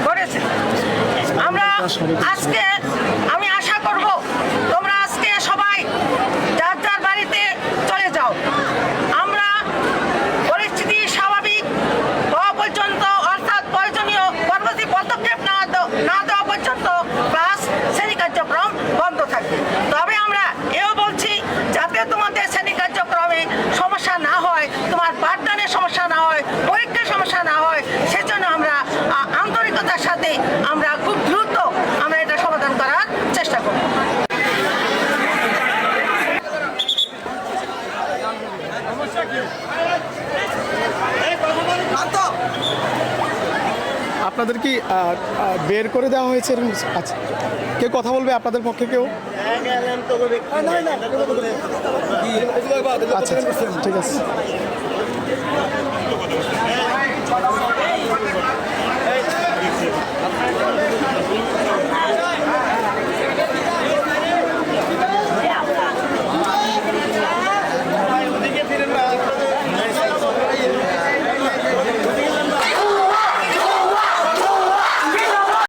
করেছে। আমরা আজকে আমি আশা করব তোমরা আজকে সবাই যার যার বাড়িতে চলে যাও। আমরা পরিস্থিতি স্বাভাবিক হওয়া পর্যন্ত, অর্থাৎ প্রয়োজনীয় পরবর্তী পদক্ষেপ না দেওয়া পর্যন্ত ক্লাস শ্রেণী কার্যক্রম বন্ধ থাকবে। তবে আমরা এও বলছি যাতে তোমাদের শ্রেণী কার্যক্রমে সমস্যা না হয়, তোমার পাঠদানের সমস্যা না হয়, পরীক্ষার সমস্যা না হয়, সেজন্য আমরা আন্তরিকতার সাথে আমরা খুব দ্রুত আমরা এটা সমাধান করার চেষ্টা করব। আপনাদের কি বের করে দেওয়া হয়েছে? আচ্ছা, কেউ কথা বলবে আপনাদের পক্ষে? কেউ? আচ্ছা, ঠিক আছে।